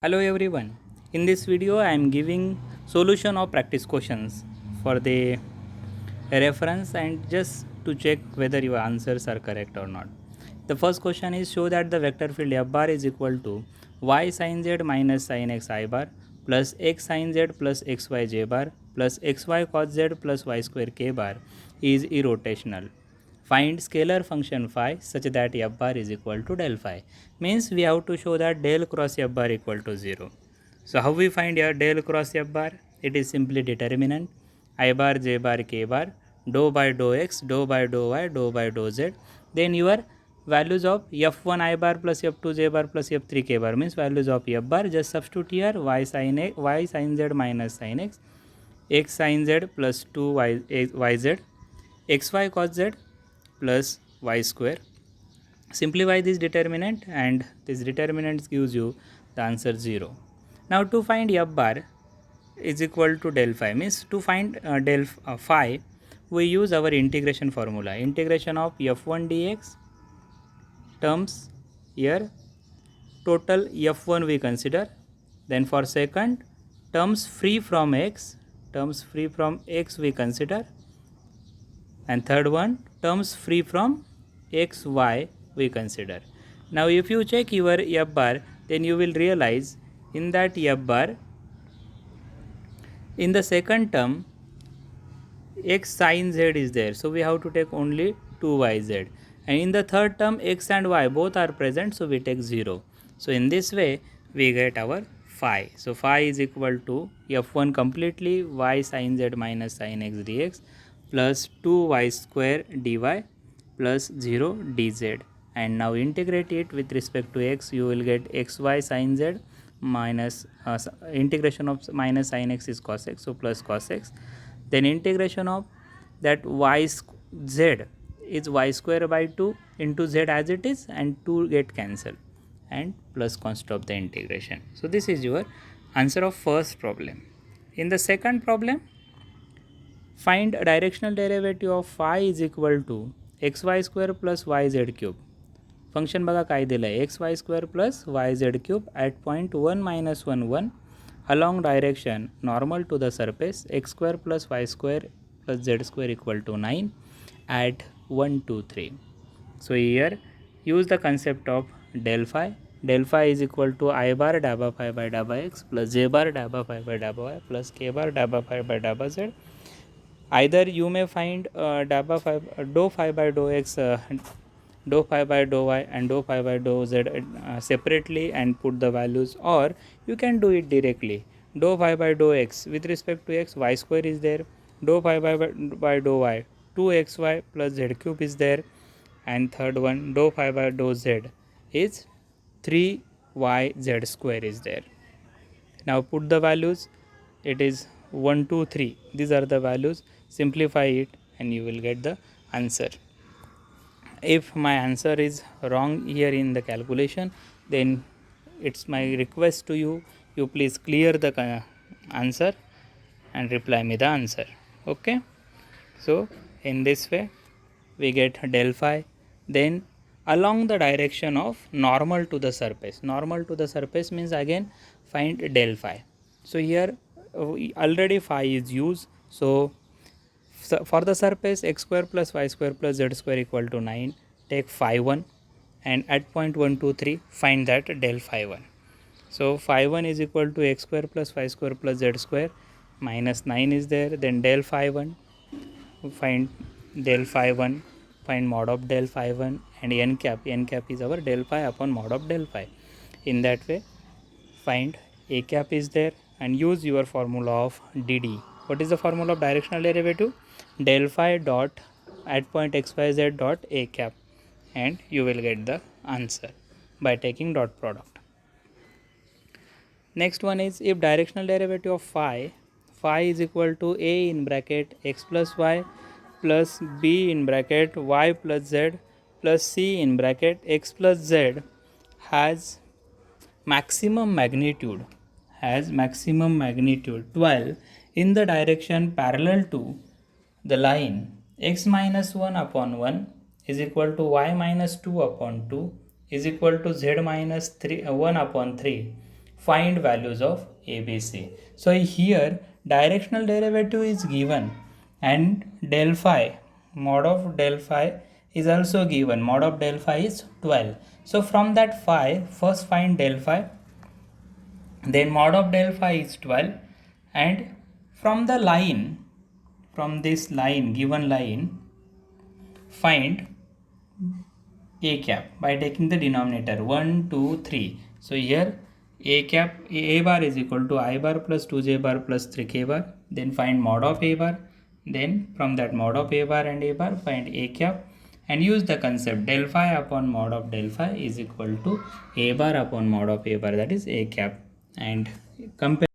Hello everyone. In this video I am giving solution of practice questions for the reference and just to check whether your answers are correct or not. The first question is show that the vector field f bar is equal to y sin z minus sin x I bar plus x sin z plus xy j bar plus xy cos z plus y square k bar is irrotational. Find scalar function phi such that f bar is equal to del phi. Means we have to show that del cross f bar equal to 0. So how we find your del cross f bar? It is simply determinant I bar j bar k bar dou by dou x dou by dou y dou by dou z. Then your values of f1 I bar plus f2 j bar plus f3 k bar means values of f bar. Just substitute here y sin z minus sin x sin z plus 2 yz, xy cos z plus y square. Simplify this determinant and this determinant gives you the answer 0. Now to find f bar is equal to del phi means to find del phi we use our integration formula. Integration of f1 dx terms here total f1 we consider, then for second terms free from x we consider, and third one terms free from xy we consider. Now if you check your f bar, then you will realize in that f bar in the second term x sin z is there, so we have to take only 2yz, and in the third term x and y both are present, so we take 0. So in this way we get our phi. So phi is equal to f1 completely y sin z minus sin x dx plus 2y square dy plus 0 dz, and now integrate it with respect to x. You will get xy sin z minus integration of minus sin x is cos x, so plus cos x, then integration of that z is y square by 2 into z as it is, and 2 get cancelled, and plus constant of the integration. So this is your answer of first problem. In the second problem, find a directional derivative of phi is equal to xy square plus yz cube. Function बघा काय दिलं आहे xy square plus yz cube at point 1 minus 1 1 along direction normal to the surface x square plus y square plus z square equal to 9 at 1 2 3. So here use the concept of del phi. Del phi is equal to I bar dabba phi by dabba x plus j bar dabba phi by dabba y plus k bar dabba phi by dabba z. Either you may find dabba phi dou phi by dou x dou phi by dou y and dou phi by dou z separately and put the values, or you can do it directly. Dou phi by dou x with respect to x y square is there, dou phi by dou y 2xy plus z cube is there, and third one dou phi by dou z is 3yz square is there. Now put the values, it is 1 2 3, these are the values. Simplify it and you will get the answer. If my answer is wrong here in the calculation, then it's my request to you, you please clear the answer and reply me the answer. Okay, so in this way we get del phi. Then along the direction of normal to the surface, normal to the surface means again find del phi. So here already phi is used, so for the surface x square plus y square plus z square equal to 9, take phi 1 and at point 1 2 3 find that del phi 1. So phi 1 is equal to x square plus y square plus z square minus 9 is there, then del phi 1, find del phi 1, find mod of del phi 1, and n cap is our del phi upon mod of del phi. In that way find a cap is there and use your formula of dd. What is the formula of directional derivative? Del phi dot at point xyz dot a cap, and you will get the answer by taking dot product. Next one is if directional derivative of phi is equal to a in bracket x plus y plus b in bracket y plus z plus c in bracket x plus z has maximum magnitude 12 in the direction parallel to the line x minus 1 upon 1 is equal to y minus 2 upon 2 is equal to z minus 1 upon 3 find values of ABC. So here directional derivative is given and del phi, mod of del phi is also given. Mod of del phi is 12. So from that phi, first find del phi, then mod of del phi is 12, and from the line, from this line, given line, find a cap by taking the denominator 1 2 3. So here a bar is equal to I bar plus 2j bar plus 3k bar. Then find mod of a bar. Then from that mod of a bar and a bar, find a cap and use the concept del phi upon mod of del phi is equal to a bar upon mod of a bar, that is a cap, and compare